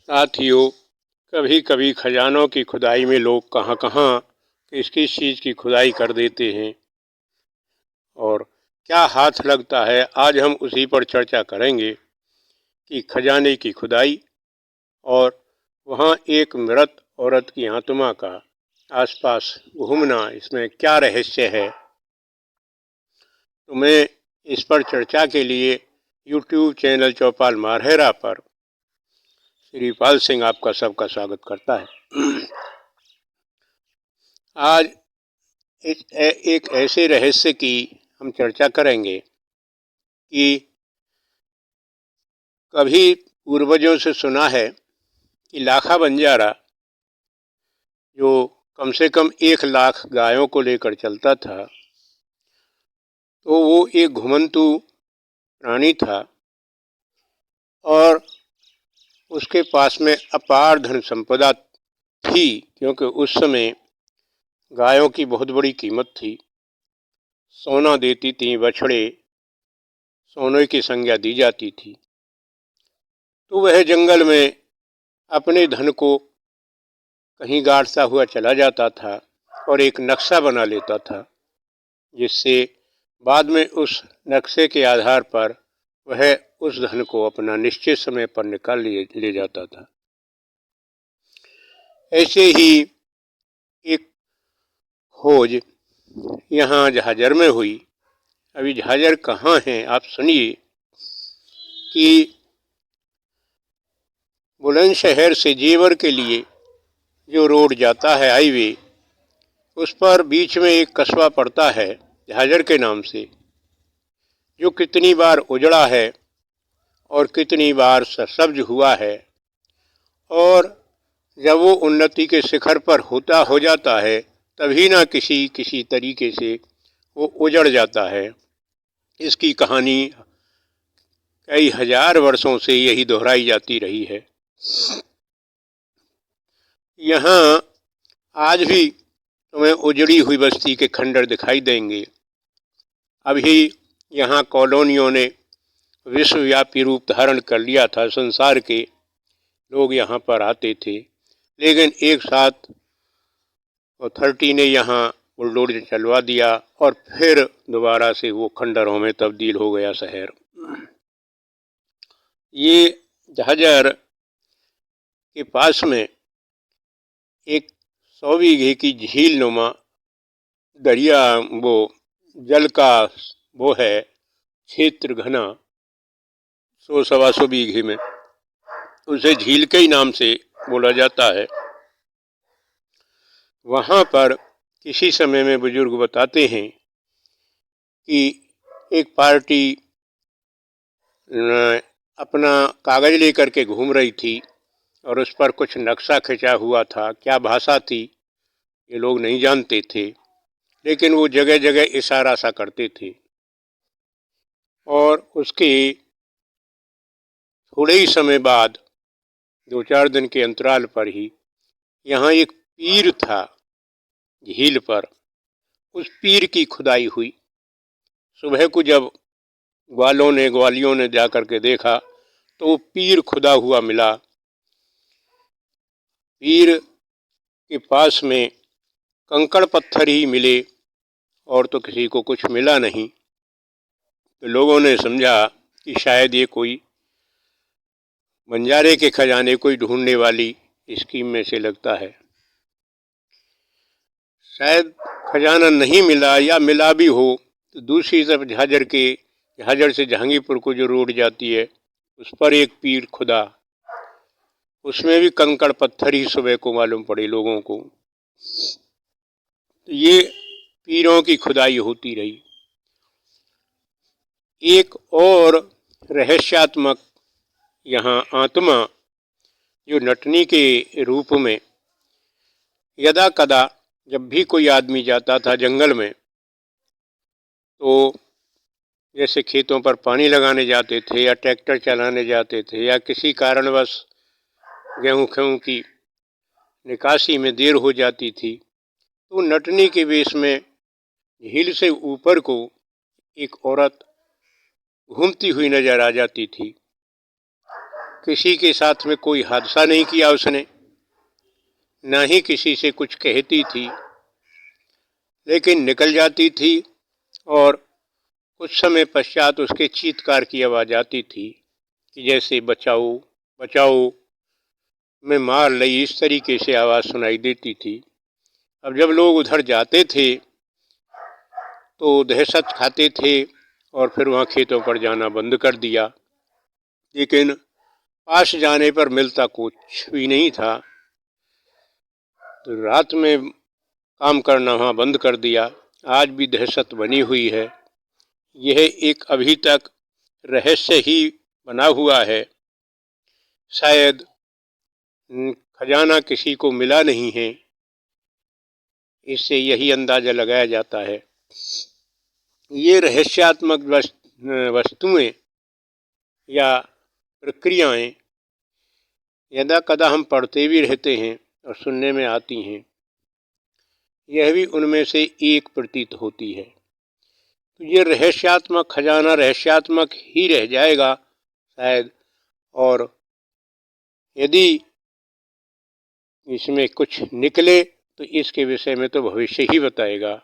साथियों, कभी कभी खजानों की खुदाई में लोग कहाँ कहाँ किस किस चीज़ की खुदाई कर देते हैं और क्या हाथ लगता है। आज हम उसी पर चर्चा करेंगे कि खजाने की खुदाई और वहाँ एक मृत औरत की आत्मा का आसपास घूमना, इसमें क्या रहस्य है। तो मैं इस पर चर्चा के लिए YouTube चैनल चौपाल मारहेरा पर श्रीपाल सिंह आपका सबका स्वागत करता है। आज एक ऐसे रहस्य की हम चर्चा करेंगे कि कभी पूर्वजों से सुना है कि लाखा बंजारा जो कम से कम 1 लाख गायों को लेकर चलता था, तो वो एक घुमंतू प्राणी था और उसके पास में अपार धन संपदा थी, क्योंकि उस समय गायों की बहुत बड़ी कीमत थी। सोना देती थी, बछड़े सोने की संज्ञा दी जाती थी। तो वह जंगल में अपने धन को कहीं गाड़ता हुआ चला जाता था और एक नक्शा बना लेता था, जिससे बाद में उस नक्शे के आधार पर वह उस धन को अपना निश्चित समय पर निकाल ले जाता था। ऐसे ही एक खोज यहाँ झाझर में हुई। अभी झाझर कहाँ है, आप सुनिए कि बुलंदशहर से जेवर के लिए जो रोड जाता है, हाईवे, उस पर बीच में एक कस्बा पड़ता है झाझर के नाम से, जो कितनी बार उजड़ा है और कितनी बार सब्ज हुआ है, और जब वो उन्नति के शिखर पर हो जाता है, तभी ना किसी तरीके से वो उजड़ जाता है। इसकी कहानी कई हजार वर्षों से यही दोहराई जाती रही है। यहाँ आज भी तुम्हें उजड़ी हुई बस्ती के खंडर दिखाई देंगे। अभी यहाँ कॉलोनियों ने विश्वव्यापी रूप धारण कर लिया था। संसार के लोग यहाँ पर आते थे, लेकिन एक साथ अथॉरिटी ने यहाँ बुलडोजर चलवा दिया और फिर दोबारा से वो खंडरों में तब्दील हो गया शहर। ये झाझर के पास में एक 100 बीघे की झील नुमा दरिया, वो जल का वो है क्षेत्र घना 100-125 बीघे में, उसे झील के ही नाम से बोला जाता है। वहाँ पर किसी समय में बुजुर्ग बताते हैं कि एक पार्टी अपना कागज लेकर के घूम रही थी और उस पर कुछ नक्शा खिंचा हुआ था। क्या भाषा थी ये लोग नहीं जानते थे, लेकिन वो जगह जगह इशारा सा करते थे। और उसके थोड़े ही समय बाद, 2-4 दिन के अंतराल पर ही, यहाँ एक पीर था झील पर। उस पीर की खुदाई हुई। सुबह को जब ग्वालियों ने जाकर के देखा तो वो पीर खुदा हुआ मिला। पीर के पास में कंकड़ पत्थर ही मिले और तो किसी को कुछ मिला नहीं। तो लोगों ने समझा कि शायद ये कोई बंजारे के खजाने कोई ढूंढने वाली स्कीम में से लगता है। शायद खजाना नहीं मिला, या मिला भी हो तो दूसरी तरफ झाझर से जहांगीरपुर को जो रोड जाती है, उस पर एक पीर खुदा, उसमें भी कंकड़ पत्थर ही सुबह को मालूम पड़े लोगों को। तो ये पीरों की खुदाई होती रही। एक और रहस्यात्मक यहाँ आत्मा, जो नटनी के रूप में यदा कदा जब भी कोई आदमी जाता था जंगल में, तो जैसे खेतों पर पानी लगाने जाते थे या ट्रैक्टर चलाने जाते थे या किसी कारणवश गेहूं की निकासी में देर हो जाती थी, तो नटनी के वेश में झील से ऊपर को एक औरत घूमती हुई नजर आ जाती थी। किसी के साथ में कोई हादसा नहीं किया उसने, ना ही किसी से कुछ कहती थी, लेकिन निकल जाती थी और कुछ समय पश्चात उसके चीत्कार की आवाज़ आती थी कि जैसे बचाओ बचाओ, मैं मार लई, इस तरीके से आवाज़ सुनाई देती थी। अब जब लोग उधर जाते थे तो दहशत खाते थे और फिर वहाँ खेतों पर जाना बंद कर दिया, लेकिन पास जाने पर मिलता कुछ भी नहीं था। तो रात में काम करना वहाँ बंद कर दिया। आज भी दहशत बनी हुई है। यह एक अभी तक रहस्य ही बना हुआ है। शायद खजाना किसी को मिला नहीं है, इससे यही अंदाज़ा लगाया जाता है। ये रहस्यात्मक वस्तुएं या प्रक्रियाएं यदा कदा हम पढ़ते भी रहते हैं और सुनने में आती हैं, यह भी उनमें से एक प्रतीत होती है। तो ये रहस्यात्मक खजाना रहस्यात्मक ही रह जाएगा शायद, और यदि इसमें कुछ निकले तो इसके विषय में तो भविष्य ही बताएगा।